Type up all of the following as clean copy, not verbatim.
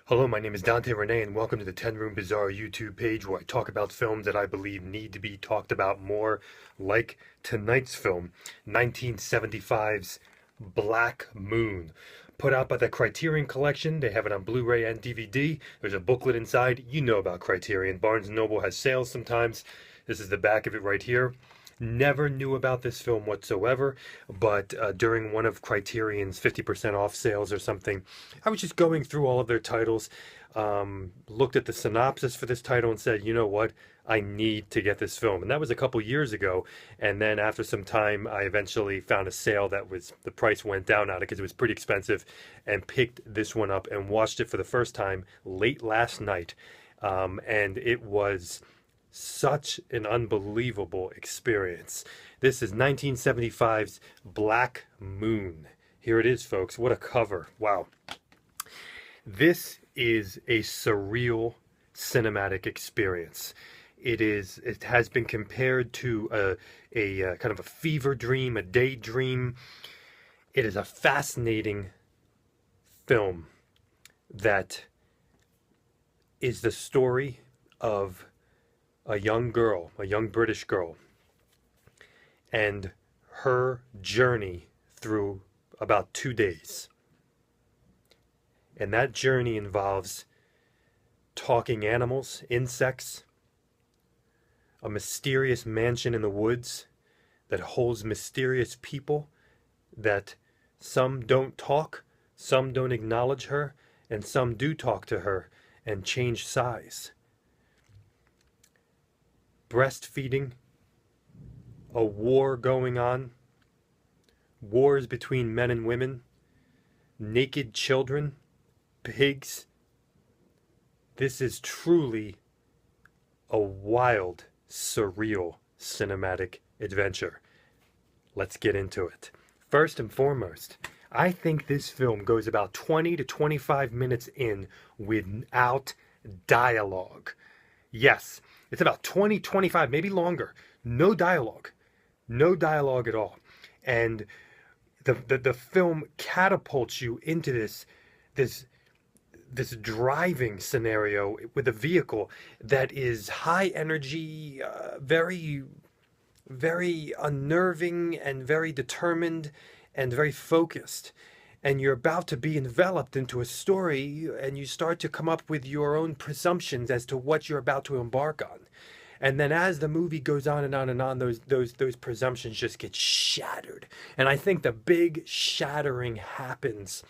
Hello, my name is Dante Renee, and welcome to the 10 Room Bizarre YouTube page where I talk about films that I believe need to be talked about more, like tonight's film, 1975's Black Moon. Put out by the Criterion Collection. They have it on Blu-ray and DVD. There's a booklet inside. You know about Criterion. Barnes& Noble has sales sometimes. This is the back of it right here. Never knew about this film whatsoever, but during one of Criterion's 50% off sales or something, I was just going through all of their titles, looked at the synopsis for this title and said, you know what, I need to get this film. And that was a couple years ago. And then after some time, I eventually found a sale that was, the price went down on it because it was pretty expensive, and picked this one up and watched it for the first time late last night. And it was such an unbelievable experience. This is 1975's Black Moon. Here it is, folks. What a cover. Wow. This is a surreal cinematic experience. It has been compared to a kind of a fever dream, a daydream. It is a fascinating film that is the story of a young girl, a young British girl, and her journey through about 2 days. And that journey involves talking animals, insects, a mysterious mansion in the woods that holds mysterious people that some don't talk, some don't acknowledge her, and some do talk to her and change size. Breastfeeding, a war going on, wars between men and women, naked children, pigs. This is truly a wild, surreal cinematic adventure. Let's get into it. First and foremost, I think this film goes about 20 to 25 minutes in without dialogue. Yes, it's about 20, 25, maybe longer. No dialogue. No dialogue at all. And the film catapults you into this driving scenario with a vehicle that is high energy, very, very unnerving and very determined and very focused. And you're about to be enveloped into a story, and you start to come up with your own presumptions as to what you're about to embark on. And then as the movie goes on and on and on, those presumptions just get shattered. And I think the big shattering happens,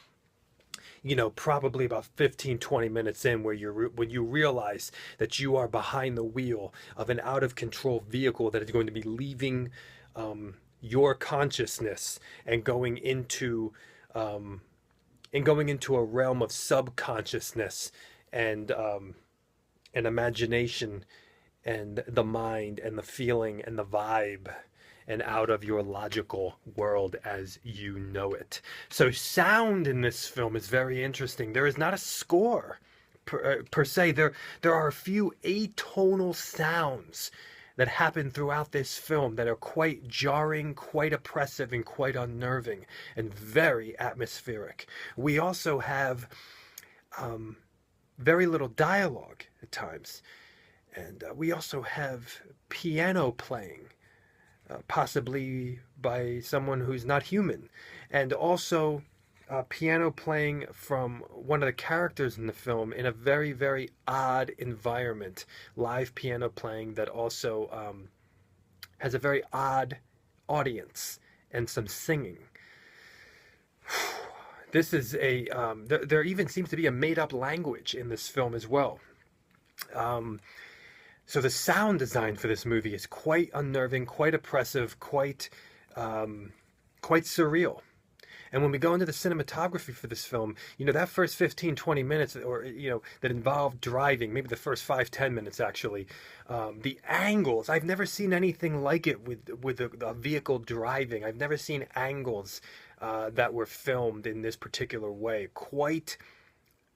probably about 15, 20 minutes in, when you realize that you are behind the wheel of an out of control vehicle that is going to be leaving your consciousness and going into a realm of subconsciousness and imagination and the mind and the feeling and the vibe, and out of your logical world as you know it. So sound in this film is very interesting. There is not a score per se. There are a few atonal sounds that happen throughout this film that are quite jarring, quite oppressive, and quite unnerving, and very atmospheric. We also have very little dialogue at times. And we also have piano playing, possibly by someone who's not human. And also piano playing from one of the characters in the film in a very, very odd environment. Live piano playing that also has a very odd audience and some singing. This is there even seems to be a made-up language in this film as well. So the sound design for this movie is quite unnerving, quite oppressive, quite surreal. And when we go into the cinematography for this film, that first 15, 20 minutes, or, that involved driving, maybe the first 5, 10 minutes actually, the angles, I've never seen anything like it with a vehicle driving. I've never seen angles that were filmed in this particular way. Quite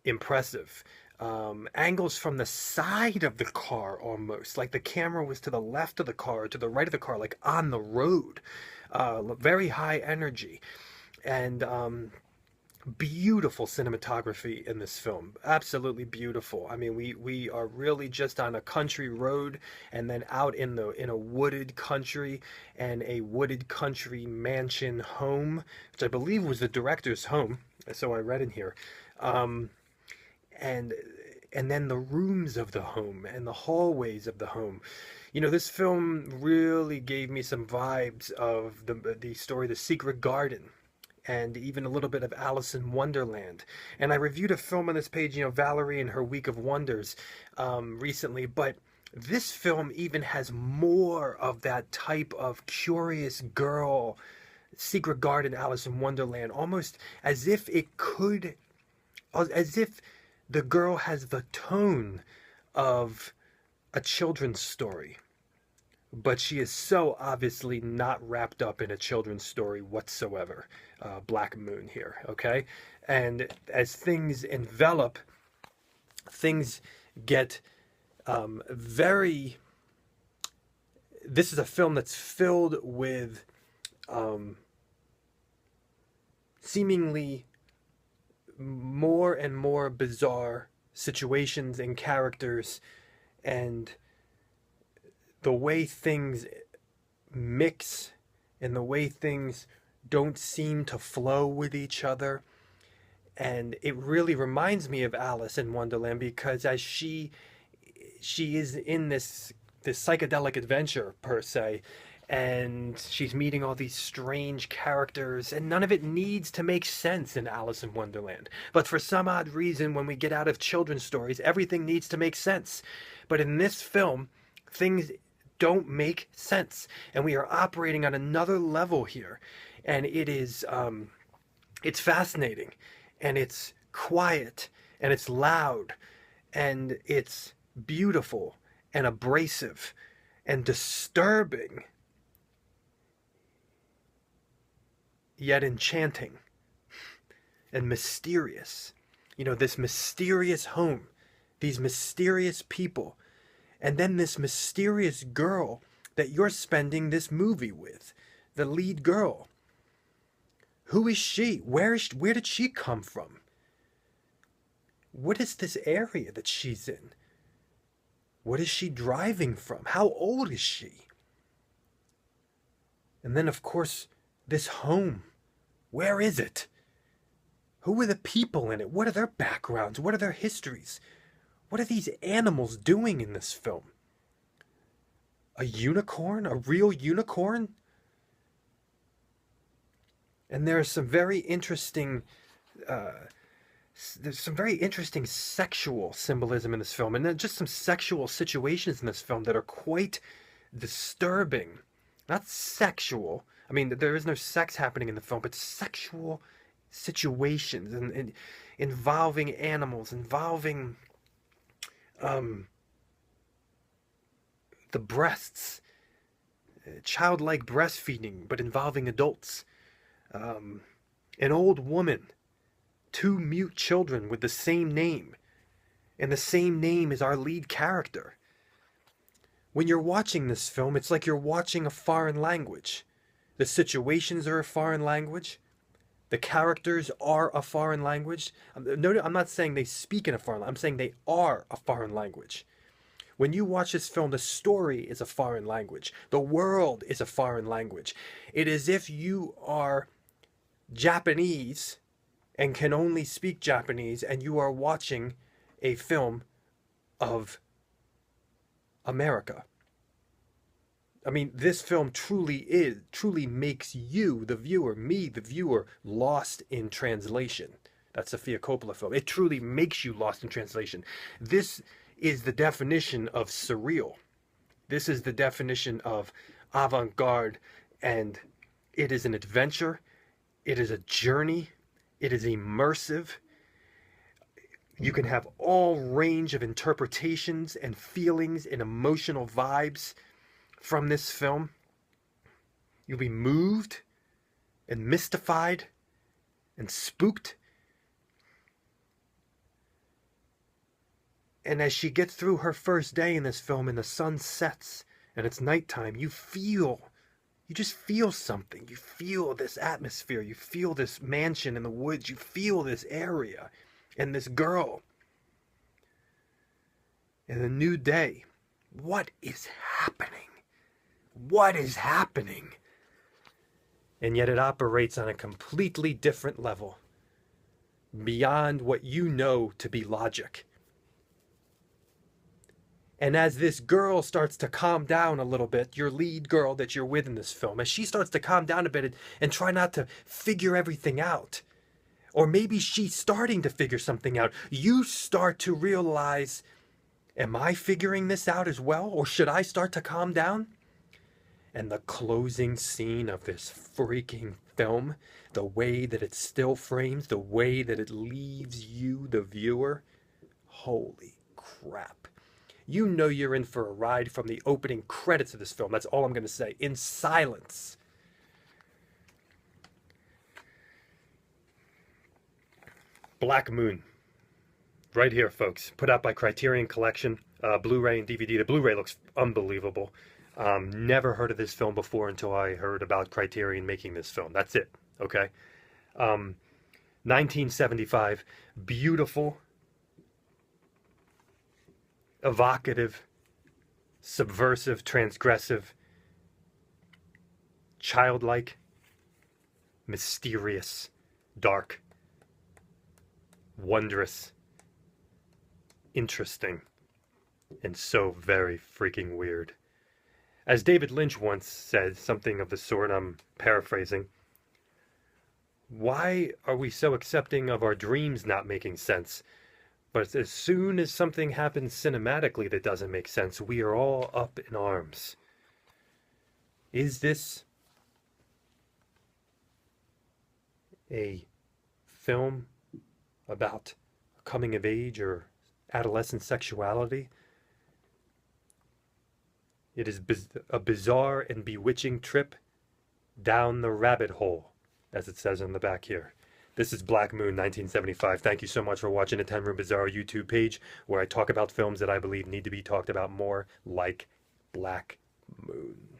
impressive. Angles from the side of the car, almost like the camera was to the left of the car, to the right of the car, like on the road. Very high energy. And Beautiful cinematography in this film, absolutely beautiful. I mean, we are really just on a country road, and then out in a wooded country, and a wooded country mansion home, which I believe was the director's home, so I read in here. um, and and then the rooms of the home and the hallways of the home. This film really gave me some vibes of the story The Secret Garden, and even a little bit of Alice in Wonderland. And I reviewed a film on this page, Valerie and Her Week of Wonders, recently, but this film even has more of that type of curious girl, Secret Garden, Alice in Wonderland, almost as if the girl has the tone of a children's story, but she is so obviously not wrapped up in a children's story whatsoever. Black Moon here, okay? And as things envelop, things get very. This is a film that's filled with seemingly more and more bizarre situations and characters, and the way things mix and the way things don't seem to flow with each other. And it really reminds me of Alice in Wonderland, because as she is in this psychedelic adventure per se, and she's meeting all these strange characters, and none of it needs to make sense in Alice in Wonderland. But for some odd reason, when we get out of children's stories, everything needs to make sense. But in this film, things don't make sense, and we are operating on another level here, and it's fascinating, and it's quiet, and it's loud, and it's beautiful, and abrasive, and disturbing, yet enchanting, and mysterious. This mysterious home, these mysterious people, and then this mysterious girl that you're spending this movie with, the lead girl. Who is she? Where did she come from? What is this area that she's in? What is she driving from? How old is she? And then, of course, this home. Where is it? Who are the people in it? What are their backgrounds? What are their histories? What are these animals doing in this film? A unicorn? A real unicorn? And there's some very interesting sexual symbolism in this film, and then just some sexual situations in this film that are quite disturbing. Not sexual. I mean, there is no sex happening in the film, but sexual situations and involving animals, involving the breasts, childlike breastfeeding, but involving adults. An old woman, two mute children with the same name, and the same name as our lead character. When you're watching this film, it's like you're watching a foreign language. The situations are a foreign language. The characters are a foreign language. I'm not saying they speak in a foreign language. I'm saying they are a foreign language. When you watch this film, the story is a foreign language. The world is a foreign language. It is if you are Japanese and can only speak Japanese, and you are watching a film of America. I mean, this film truly makes you, the viewer, me, the viewer, lost in translation. That's a Sofia Coppola film. It truly makes you lost in translation. This is the definition of surreal. This is the definition of avant-garde, and it is an adventure. It is a journey. It is immersive. You can have all range of interpretations and feelings and emotional vibes from this film. You'll be moved and mystified and spooked. And as she gets through her first day in this film and the sun sets and it's nighttime, you feel you just feel something. You feel this atmosphere. You feel this mansion in the woods. You feel this area and this girl and a new day. What is happening? What is happening? And yet it operates on a completely different level, beyond what you know to be logic. And as this girl starts to calm down a little bit, your lead girl that you're with in this film, as she starts to calm down a bit and try not to figure everything out, or maybe she's starting to figure something out, you start to realize, am I figuring this out as well? Or should I start to calm down? And the closing scene of this freaking film, the way that it still frames, the way that it leaves you, the viewer, holy crap. You know you're in for a ride from the opening credits of this film. That's all I'm going to say. In silence. Black Moon. Right here, folks. Put out by Criterion Collection. Blu-ray and DVD. The Blu-ray looks unbelievable. Never heard of this film before until I heard about Criterion making this film. That's it. Okay. 1975. Beautiful, evocative, subversive, transgressive, childlike, mysterious, dark, wondrous, interesting, and so very freaking weird. As David Lynch once said, something of the sort, I'm paraphrasing, why are we so accepting of our dreams not making sense? But as soon as something happens cinematically that doesn't make sense, we are all up in arms. Is this a film about coming of age or adolescent sexuality? It is a bizarre and bewitching trip down the rabbit hole, as it says on the back here. This is Black Moon 1975. Thank you so much for watching the 10 Room Bizarro YouTube page, where I talk about films that I believe need to be talked about more, like Black Moon.